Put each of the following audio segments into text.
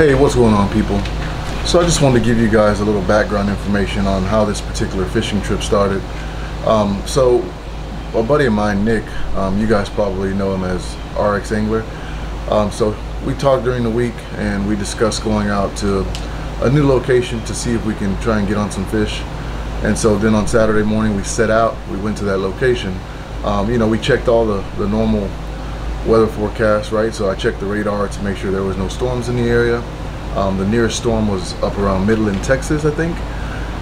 Hey, what's going on, people? So I just wanted to give you guys a little background information on how this particular fishing trip started. So a buddy of mine, Nick, you guys probably know him as RXAngler. So we talked during the week and we discussed going out to a new location to see if we can try and get on some fish. And so then on Saturday morning we set out, we went to that location. You know, we checked all the normal weather forecast, right? So I checked the radar to make sure there was no storms in the area. The nearest storm was up around Midland, Texas, I think.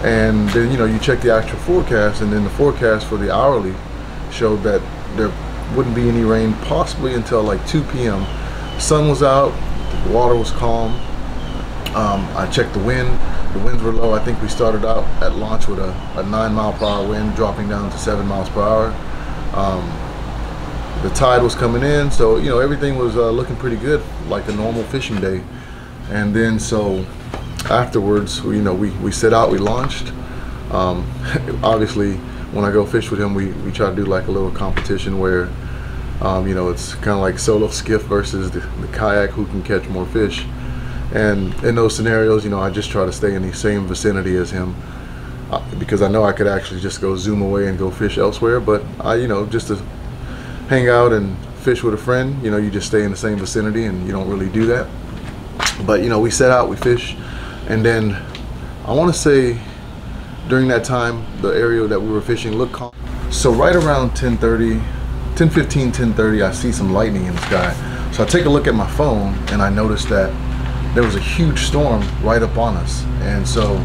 And then, you know, you check the actual forecast, and then the forecast for the hourly showed that there wouldn't be any rain possibly until like 2 p.m. Sun was out, the water was calm. I checked the wind. The winds were low. I think we started out at launch with a 9-mile-per-hour wind, dropping down to 7 miles per hour. The tide was coming in, so you know everything was looking pretty good, like a normal fishing day. And then so afterwards, you know, we set out, we launched. Obviously, when I go fish with him, we try to do like a little competition where you know, it's kind of like solo skiff versus the kayak, who can catch more fish. And in those scenarios, you know, I just try to stay in the same vicinity as him, because I know I could actually just go zoom away and go fish elsewhere. But you know, just to hang out and fish with a friend, you know, you just stay in the same vicinity and you don't really do that. But you know, we set out, we fish, and then I want to say during that time the area that we were fishing looked calm. So right around 10:15, 10:30, I see some lightning in the sky. So I take a look at my phone and I noticed that there was a huge storm right up on us. And so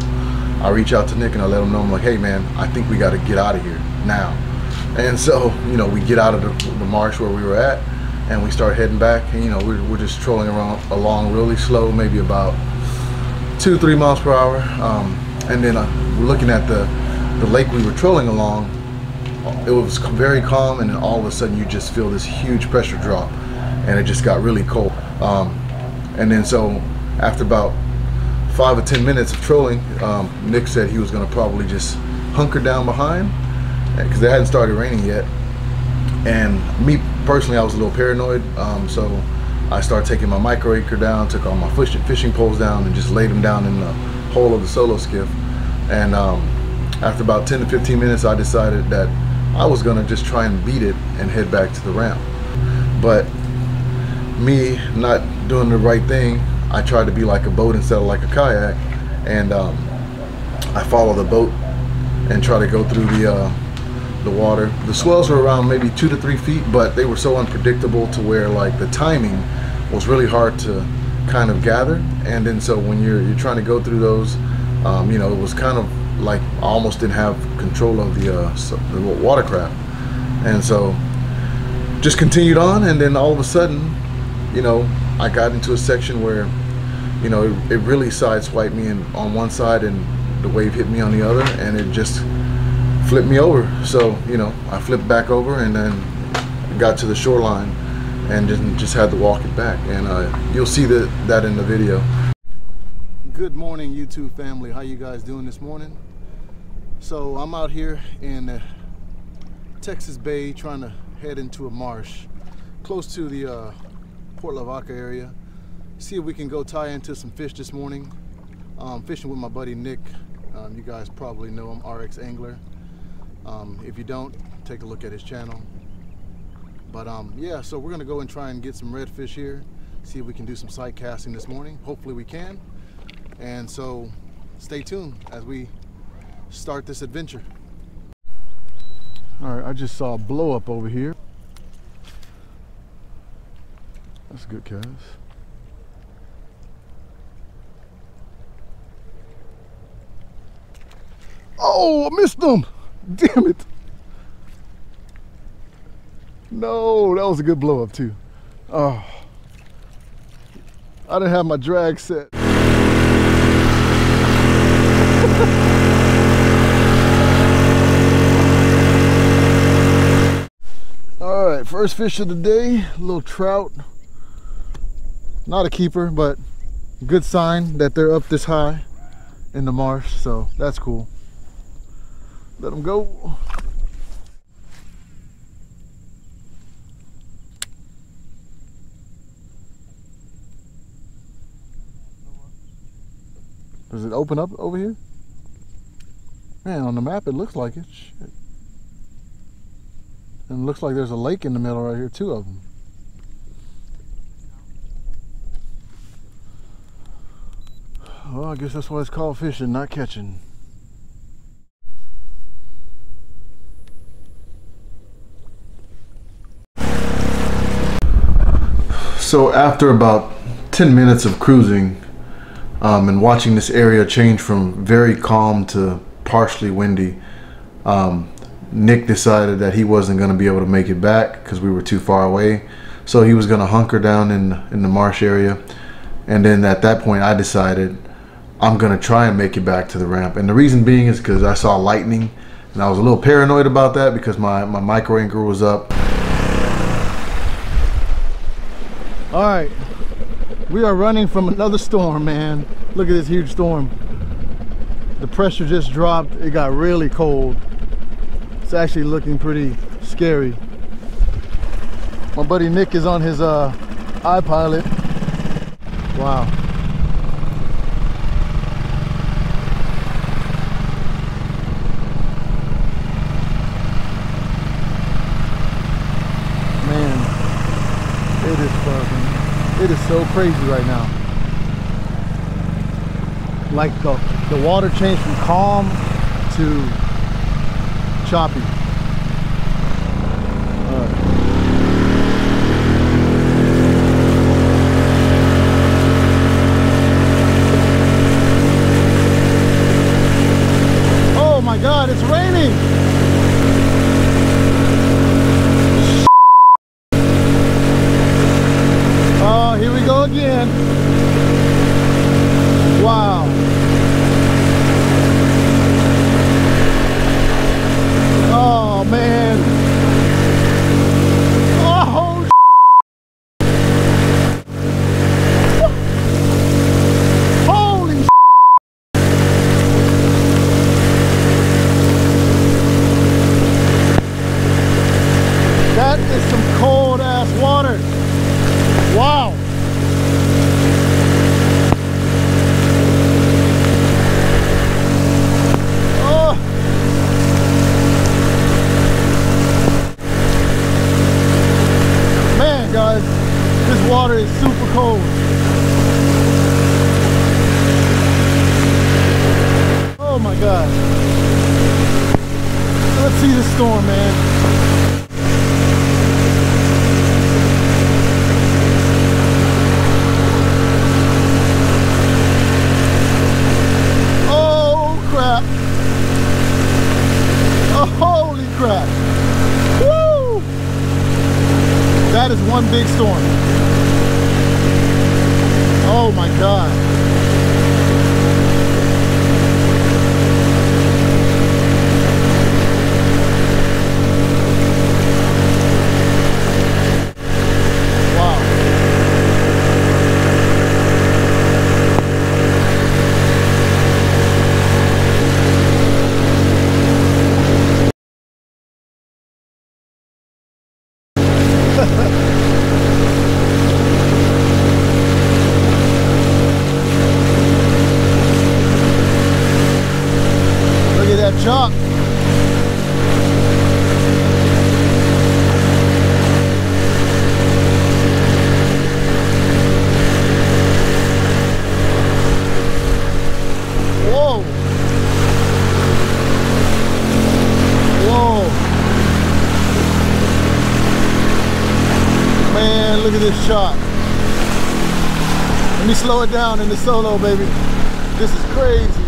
I reach out to Nick and I let him know, I'm like, hey man, I think we got to get out of here now. And so, you know, we get out of the marsh where we were at and we start heading back. And you know, we're just trolling along really slow, maybe about 2-3 miles per hour. And then we're looking at the lake we were trolling along. It was very calm, and then all of a sudden you just feel this huge pressure drop and it just got really cold. And then so after about 5 or 10 minutes of trolling, Nick said he was going to probably just hunker down behind because it hadn't started raining yet. And me personally, I was a little paranoid, so I started taking my micro anchor down, took all my fishing poles down, and just laid them down in the hole of the solo skiff. And after about 10 to 15 minutes, I decided that I was going to just try and beat it and head back to the ramp. But me not doing the right thing, I tried to be like a boat instead of like a kayak, and I follow the boat and try to go through the water. The swells were around maybe 2 to 3 feet, but they were so unpredictable to where like the timing was really hard to kind of gather. And then so when you're trying to go through those, you know, it was kind of like I almost didn't have control of the watercraft. And so just continued on, and then all of a sudden, you know, I got into a section where, you know, it really sideswiped me on one side and the wave hit me on the other, and it just flipped me over. So, you know, I flipped back over and then got to the shoreline and just had to walk it back. And you'll see that in the video. Good morning, YouTube family. How you guys doing this morning? So I'm out here in Texas Bay trying to head into a marsh close to the Port Lavaca area. See if we can go tie into some fish this morning. Fishing with my buddy Nick. You guys probably know him, RXAngler. If you don't, take a look at his channel. But yeah, so we're gonna go and try and get some redfish here. See if we can do some sight casting this morning. Hopefully we can. And so stay tuned as we start this adventure. All right, I just saw a blow up over here. That's a good cast. Oh, I missed them. Damn it. No, that was a good blow up too. Oh, I didn't have my drag set. All right, first fish of the day, a little trout. Not a keeper, but good sign that they're up this high in the marsh, so that's cool. Let them go. Does it open up over here? Man, on the map it looks like it. Shit. And it looks like there's a lake in the middle right here, 2 of them. Well, I guess that's why it's called fishing, not catching. So after about 10 minutes of cruising and watching this area change from very calm to partially windy, Nick decided that he wasn't going to be able to make it back because we were too far away. So he was going to hunker down in the marsh area. And then at that point I decided I'm going to try and make it back to the ramp. And the reason being is because I saw lightning and I was a little paranoid about that because my micro anchor was up. All right, we are running from another storm, man. Look at this huge storm. The pressure just dropped. It got really cold. It's actually looking pretty scary. My buddy Nick is on his iPilot. Wow. Man, it is fucking. It is so crazy right now. Like the water changed from calm to choppy. Oh my God, it's raining. Here we go again. Wow. Oh man. Oh. Holy. That is some cold ass water. Wow. Guys, this water is super cold. Oh my God. Let's see the storm, man. Oh crap. Oh, holy crap. That is one big storm. Oh my God. Look at that chop. Whoa. Whoa. Man, look at this shot. Let me slow it down in the solo, baby. This is crazy.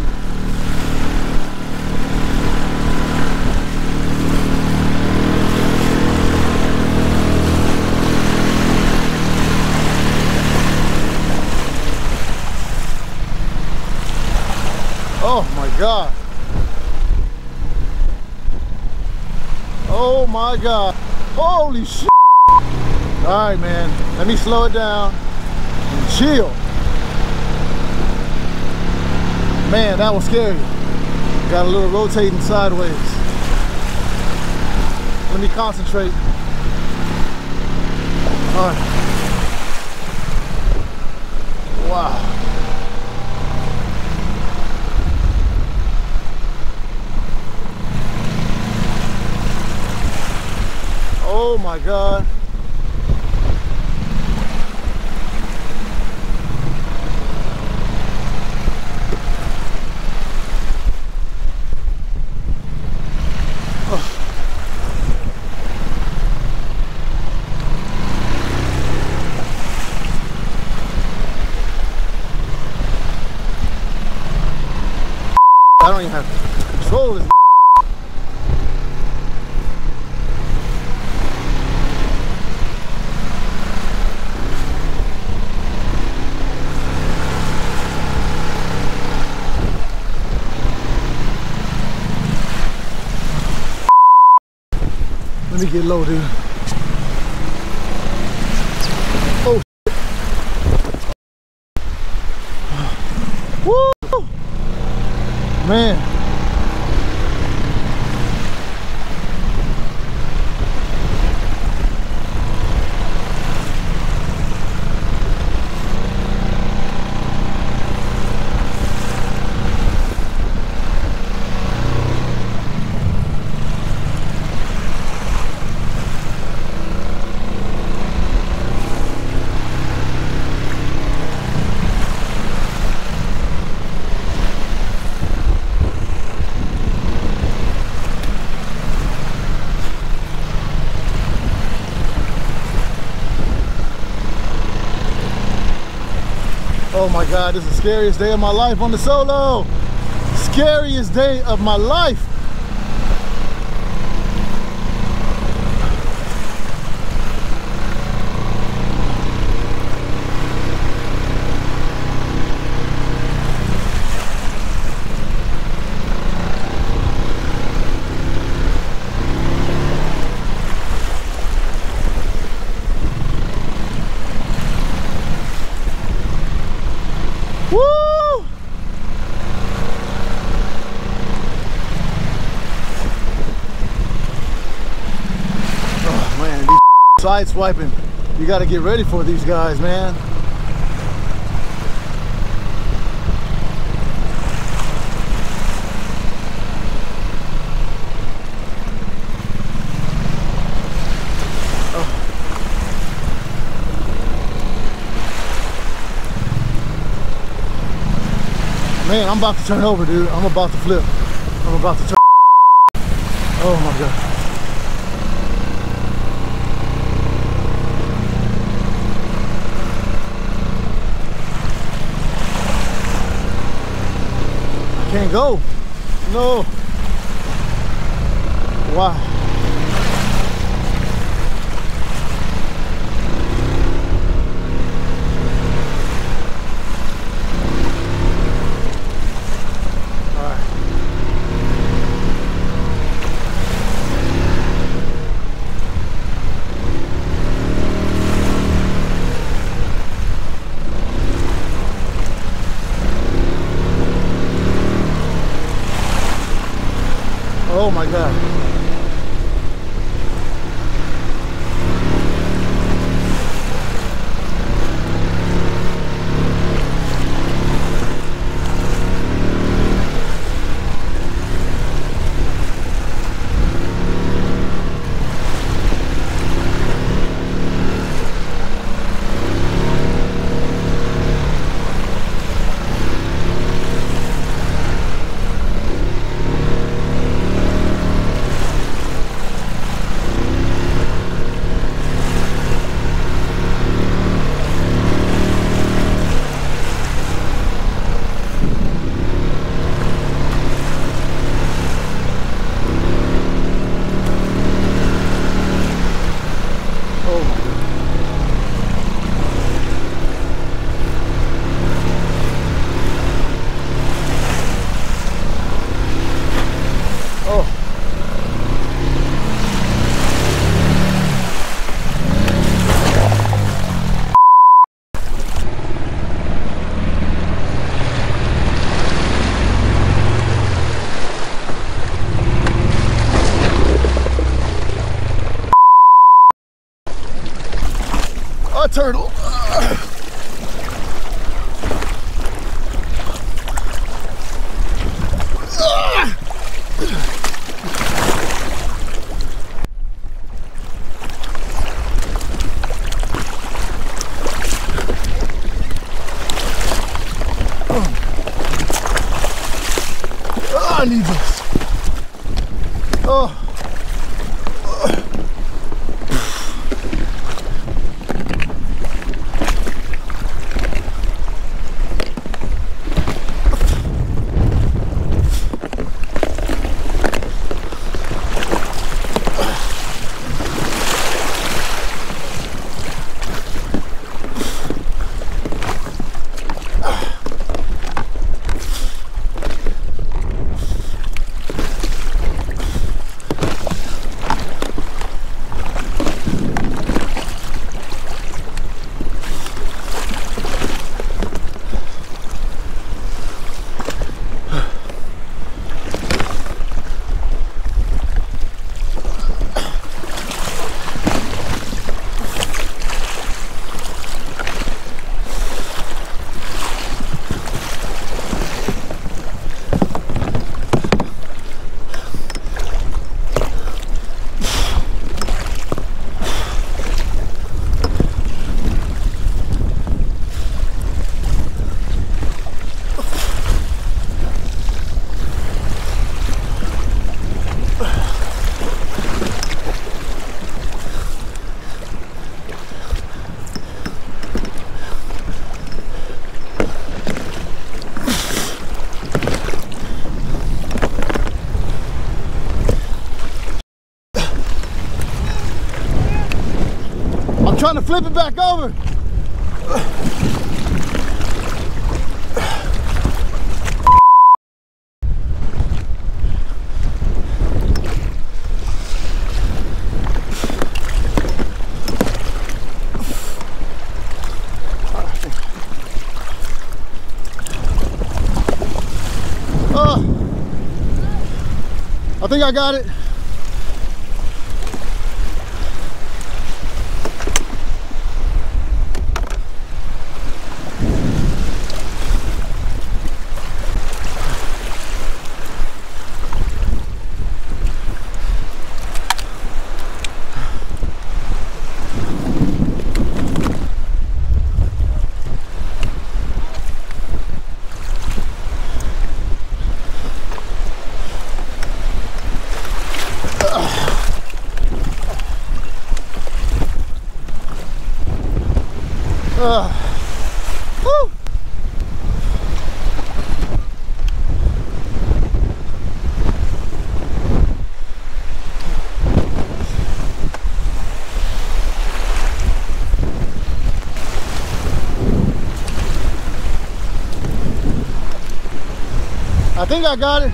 Oh my God. Oh my God. Holy shit. All right, man. Let me slow it down and chill. Man, that was scary. Got a little rotating sideways. Let me concentrate. All right. Wow. Oh my God. I don't even have to control this. Let me get low, dude. Oh, shit. Woo! Man. Oh my God, this is the scariest day of my life on the solo. Scariest day of my life. Side swiping, you got to get ready for these guys, man. Man, I'm about to turn over, dude. I'm about to flip. I'm about to turn. Oh my God. Can't go. No. Why? All right. Oh my God. A turtle. trying to flip it back over. I think I got it. Woo. I think I got it.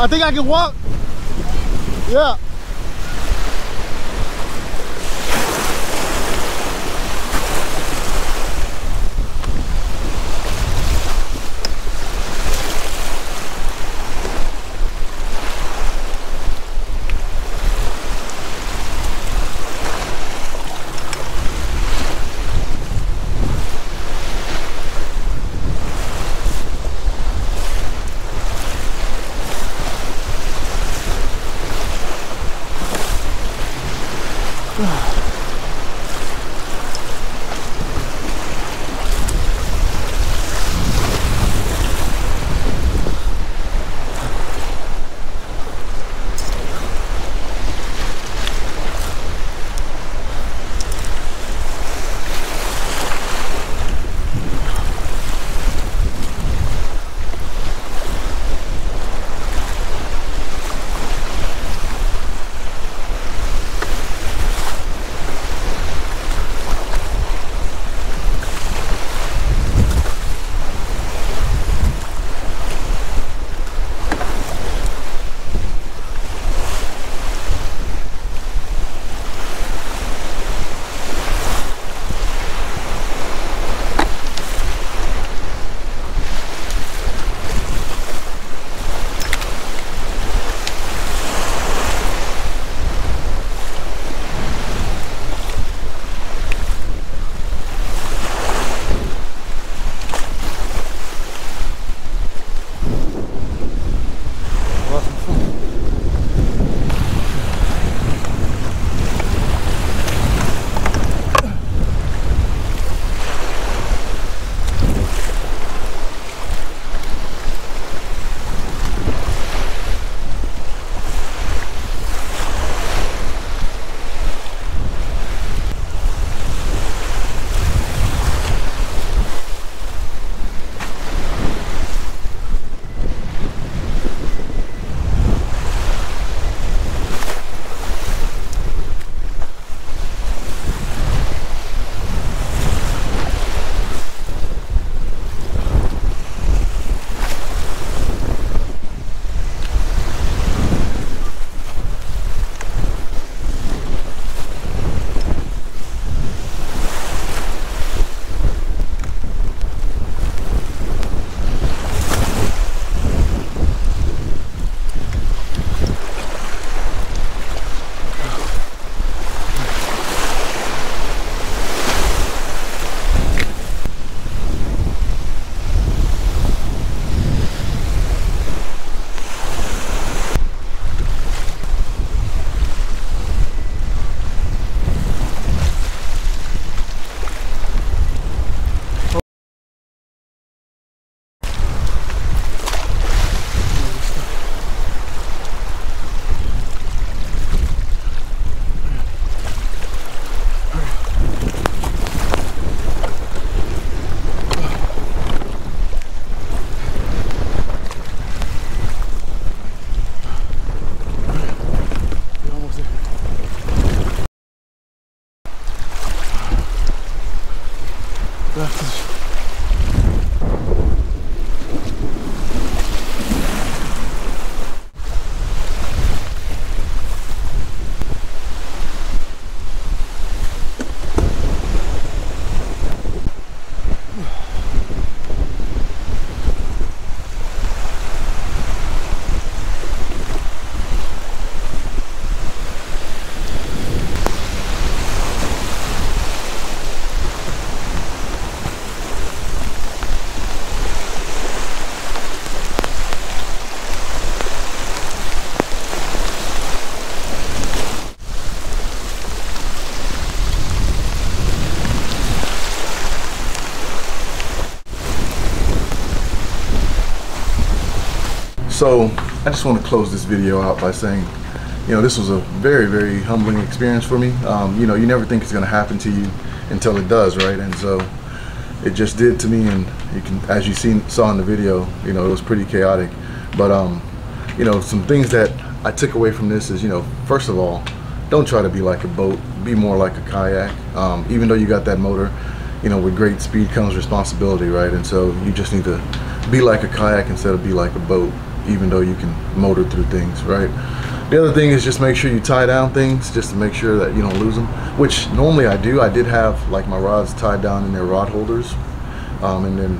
I think I can walk. Yeah. So I just want to close this video out by saying, you know, this was a very, very humbling experience for me. You know, you never think it's going to happen to you until it does, right? And so it just did to me, and you can, as you saw in the video, you know, it was pretty chaotic. But you know, some things that I took away from this is, you know, first of all, don't try to be like a boat, be more like a kayak. Even though you got that motor, you know, with great speed comes responsibility, right? And so you just need to be like a kayak instead of be like a boat, even though you can motor through things, right? The other thing is just make sure you tie down things just to make sure that you don't lose them, which normally I do. I did have like my rods tied down in their rod holders, and then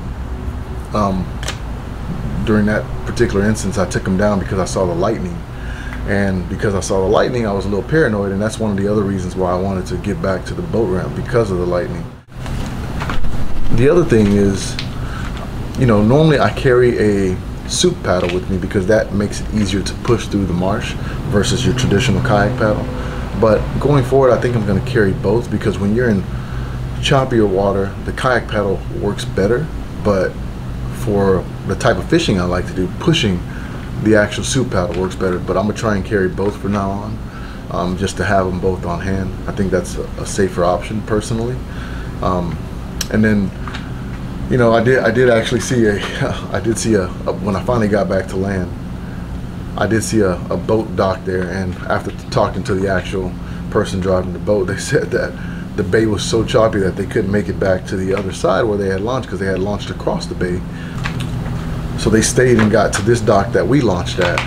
during that particular instance I took them down because I saw the lightning, and because I saw the lightning I was a little paranoid, and that's one of the other reasons why I wanted to get back to the boat ramp, because of the lightning. The other thing is, you know, normally I carry a soup paddle with me because that makes it easier to push through the marsh versus your traditional kayak paddle. But going forward, I think I'm going to carry both, because when you're in choppier water, the kayak paddle works better, but for the type of fishing I like to do, pushing the actual soup paddle works better. But I'm going to try and carry both from now on, just to have them both on hand. I think that's a safer option personally. And then, you know, I did actually see when I finally got back to land, I did see a boat dock there, and after talking to the actual person driving the boat, they said that the bay was so choppy that they couldn't make it back to the other side where they had launched, because they had launched across the bay. So they stayed and got to this dock that we launched at,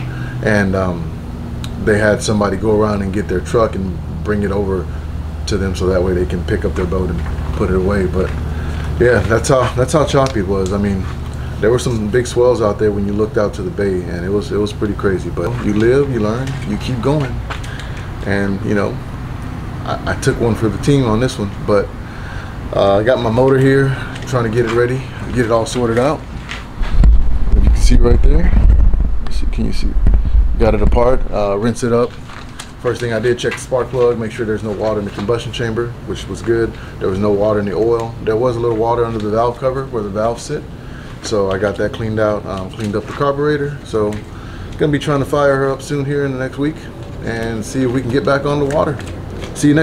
and they had somebody go around and get their truck and bring it over to them so that way they can pick up their boat and put it away. But yeah, that's how choppy it was. I mean, there were some big swells out there when you looked out to the bay, and it was pretty crazy. But you live, you learn, you keep going. And you know, I took one for the team on this one. But I got my motor here, trying to get it ready, get it all sorted out. As you can see right there, can you see? Got it apart, rinse it up. First thing I did, check the spark plug, make sure there's no water in the combustion chamber, which was good. There was no water in the oil. There was a little water under the valve cover where the valves sit. So I got that cleaned out, cleaned up the carburetor. So gonna be trying to fire her up soon here in the next week and see if we can get back on the water. See you next